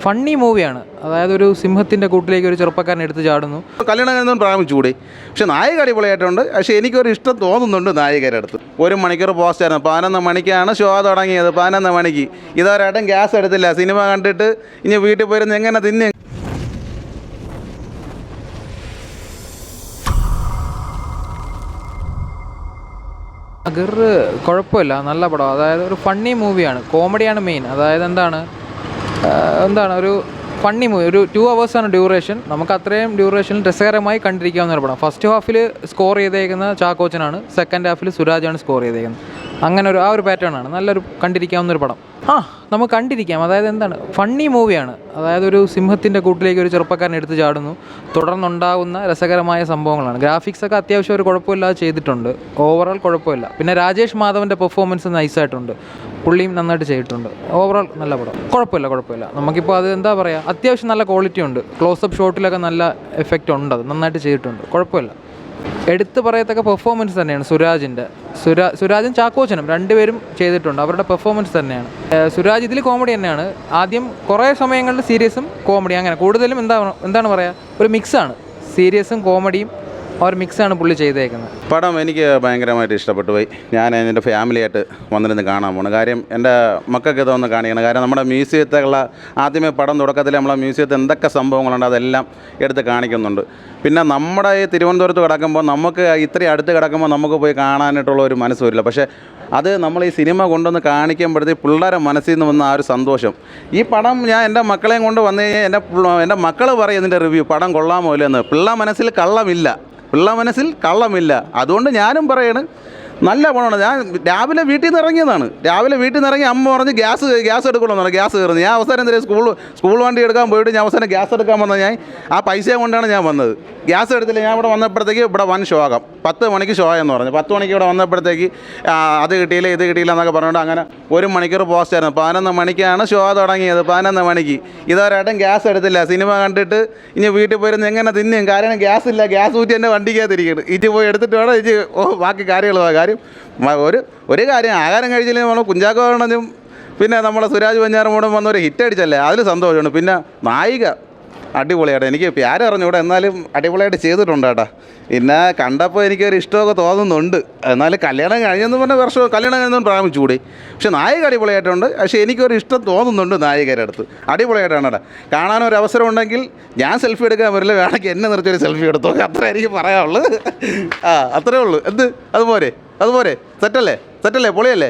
Funny മൂവിയാണ്. അതായത് ഒരു സിംഹത്തിൻ്റെ കൂട്ടിലേക്ക് ഒരു ചെറുപ്പക്കാരൻ എടുത്ത് ചാടുന്നു. കല്യാണം കഴിഞ്ഞൊന്നും പ്രാപിച്ചുകൂടി. പക്ഷെ നായിക അടിപൊളിയായിട്ടുണ്ട്. പക്ഷേ എനിക്കൊരു ഇഷ്ടം തോന്നുന്നുണ്ട് നായികരുടെ അടുത്ത്. 1 മണിക്കൂർ പോസ്റ്റായിരുന്നു. 11 മണിക്കാണ് ഷോ തുടങ്ങിയത്. 11 മണിക്ക് ഇതുവരെയായിട്ടും ഗ്യാസ് എടുത്തില്ല. സിനിമ കണ്ടിട്ട് ഇനി വീട്ടിൽ പോയിരുന്ന് എങ്ങനെ തിന്നെ. അഗർ കുഴപ്പമില്ല, നല്ല പടം. അതായത് ഒരു ഫണ്ണി മൂവിയാണ്, കോമഡിയാണ് മെയിൻ. അതായത് എന്താണ് ഒരു ഫണ്ണി മൂവി. ഒരു 2 hours ഡ്യൂറേഷൻ. നമുക്ക് അത്രയും ഡ്യൂറേഷനിൽ രസകരമായി കണ്ടിരിക്കാവുന്ന ഒരു പടം. ഫസ്റ്റ് ഹാഫിൽ സ്കോർ ചെയ്തേക്കുന്ന ചാക്കോച്ചനാണ്, സെക്കൻഡ് ഹാഫിൽ സുരാജാണ് സ്കോർ ചെയ്തേക്കുന്നത്. അങ്ങനെ ഒരു പാറ്റേൺ ആണ്. നല്ലൊരു കണ്ടിരിക്കാവുന്നൊരു പടം. നമുക്ക് കണ്ടിരിക്കാം. അതായത് ഫണ്ണി മൂവിയാണ്. അതായത് ഒരു സിംഹത്തിൻ്റെ കൂട്ടിലേക്ക് ഒരു ചെറുപ്പക്കാരൻ എടുത്ത് ചാടുന്നു. തുടർന്നുണ്ടാകുന്ന രസകരമായ സംഭവങ്ങളാണ്. ഗ്രാഫിക്സൊക്കെ അത്യാവശ്യം ഒരു കുഴപ്പമില്ലാതെ ചെയ്തിട്ടുണ്ട്. ഓവറോൾ കുഴപ്പമില്ല. പിന്നെ രാജേഷ് മാധവൻ്റെ പെർഫോമൻസ് നൈസായിട്ടുണ്ട്. പുള്ളിയും നന്നായിട്ട് ചെയ്തിട്ടുണ്ട്. ഓവറോൾ നല്ല പടം. കുഴപ്പമില്ല. നമുക്കിപ്പോൾ അത് അത്യാവശ്യം നല്ല ക്വാളിറ്റി ഉണ്ട്. ക്ലോസപ്പ് ഷോട്ടിലൊക്കെ നല്ല എഫക്റ്റ് ഉണ്ട്. അത് നന്നായിട്ട് ചെയ്തിട്ടുണ്ട്. കുഴപ്പമില്ല. എടുത്ത് പറയത്തക്ക പെർഫോമൻസ് തന്നെയാണ് സുരാജും ചാക്കോച്ചനും രണ്ടുപേരും ചെയ്തിട്ടുണ്ട്. അവരുടെ പെർഫോമൻസ് തന്നെയാണ്. സുരാജ് ഇതിൽ കോമഡി തന്നെയാണ്. ആദ്യം കുറേ സമയങ്ങളിൽ സീരിയസും കോമഡി, അങ്ങനെ കൂടുതലും എന്താണ് പറയുക, ഒരു മിക്സാണ്. സീരിയസും കോമഡിയും ഒരു മിക്സാണ് പുള്ളി ചെയ്തേക്കുന്നത്. പടം എനിക്ക് ഭയങ്കരമായിട്ട് ഇഷ്ടപ്പെട്ടു പോയി. ഞാൻ എൻ്റെ ഫാമിലിയായിട്ട് വന്നിരുന്ന് കാണാൻ പോകണം. കാര്യം എൻ്റെ മക്കൾക്ക് ഇതൊന്ന് കാണിക്കണം. കാര്യം നമ്മുടെ മ്യൂസിയത്തിലുള്ള ആദ്യമേ പടം തുടക്കത്തിൽ നമ്മളെ മ്യൂസിയത്തിൽ എന്തൊക്കെ സംഭവങ്ങളുണ്ട് അതെല്ലാം എടുത്ത് കാണിക്കുന്നുണ്ട്. പിന്നെ നമ്മുടെ ഈ തിരുവനന്തപുരത്ത് കിടക്കുമ്പോൾ നമുക്ക് ഇത്രയും അടുത്ത് കിടക്കുമ്പോൾ നമുക്ക് പോയി കാണാനായിട്ടുള്ള ഒരു മനസ്സ് വരില്ല. പക്ഷേ അത് നമ്മൾ ഈ സിനിമ കൊണ്ടുവന്ന് കാണിക്കുമ്പോഴത്തേക്ക് പിള്ളേരെ മനസ്സിൽ നിന്ന് വന്ന ആ ഒരു സന്തോഷം. ഈ പടം ഞാൻ എൻ്റെ മക്കളെയും കൊണ്ട് വന്നു കഴിഞ്ഞാൽ എൻ്റെ മക്കൾ പറയും ഇതിൻ്റെ റിവ്യൂ പടം കൊള്ളാമോ ഇല്ലെന്ന്. പിള്ളേർ മനസ്സിൽ കള്ളമില്ല. അതുകൊണ്ട് ഞാനും പറയണ് നല്ല പടമാണ്. ഞാൻ രാവിലെ വീട്ടിൽ നിന്ന് ഇറങ്ങിയതാണ്. അമ്മ പറഞ്ഞ് ഗ്യാസ് എടുക്കണമെന്ന് പറഞ്ഞു. ഗ്യാസ് കയറുന്നു. ഞാൻ അവസാനം എന്തെങ്കിലും സ്കൂൾ വണ്ടി എടുക്കാൻ പോയിട്ട് ഞാൻ അവസാനം ഗ്യാസ് എടുക്കാൻ വന്നത് ഞാൻ ആ പൈസ കൊണ്ടാണ് ഞാൻ വന്നത്. ഗ്യാസ് എടുത്തില്ല. ഞാൻ ഇവിടെ വന്നപ്പോഴത്തേക്ക് ഇവിടെ വൻ ശോകം. 10 മണിക്ക് ഷോ എന്ന് പറഞ്ഞു. 10 മണിക്ക് ഇവിടെ വന്നപ്പോഴത്തേക്ക് അത് കിട്ടിയില്ല ഇത് കിട്ടിയില്ല എന്നൊക്കെ പറഞ്ഞുകൊണ്ട് അങ്ങനെ 1 മണിക്കൂർ പോസ്റ്റായിരുന്നു. 11 മണിക്കാണ് ഷോ തുടങ്ങിയത്. 11 മണിക്ക് ഇതുവരെയായിട്ടും ഗ്യാസ് എടുത്തില്ല. സിനിമ കണ്ടിട്ട് ഇനി വീട്ടിൽ പോയിരുന്ന് എങ്ങനെ തിന്നും. കാരണം ഗ്യാസ് ഇല്ല. ഗ്യാസ് ഊറ്റി എൻ്റെ വണ്ടിക്കകത്തിരിക്കണം. ഇറ്റ് പോയി എടുത്തിട്ട് വേണം ബാക്കി കാര്യങ്ങൾ. കാര്യം ഒരു കാര്യം, ആഹാരം കഴിച്ചില്ലെങ്കിൽ നമ്മൾ കുഞ്ചാക്കോ ആണെന്നും പിന്നെ നമ്മളെ സുരാജ് വെഞ്ഞാറമൂടും വന്നൊരു ഹിറ്റ് അടിച്ചല്ലേ, അതിൽ സന്തോഷമുണ്ട്. പിന്നെ നായിക അടിപൊളിയായിട്ട്, എനിക്ക് പേര് അറിഞ്ഞൂടെ, എന്നാലും അടിപൊളിയായിട്ട് ചെയ്തിട്ടുണ്ട് കേട്ടോ. പിന്നെ കണ്ടപ്പോൾ എനിക്കൊരു ഇഷ്ടമൊക്കെ തോന്നുന്നുണ്ട്. എന്നാലും കല്യാണം കഴിഞ്ഞെന്ന് പറഞ്ഞ കല്യാണം കഴിഞ്ഞൊന്നും പ്രാപിച്ചുകൂടി. പക്ഷെ നായിക അടിപൊളിയായിട്ടുണ്ട്. പക്ഷേ എനിക്കൊരു ഇഷ്ടം തോന്നുന്നുണ്ട് നായികരുടെ അടുത്ത്. അടിപൊളിയായിട്ടാണ് കേട്ടോ. കാണാനൊരു അവസരം ഉണ്ടെങ്കിൽ ഞാൻ സെൽഫി എടുക്കാൻ വരില്ല, വേണമെങ്കിൽ എന്നെ നിർത്തിയൊരു സെൽഫി എടുത്തോ. അത്ര എനിക്ക് പറയാനുള്ളൂ. അത്രേ ഉള്ളൂ. അതുപോലെ സെറ്റല്ലേ പൊളിയല്ലേ.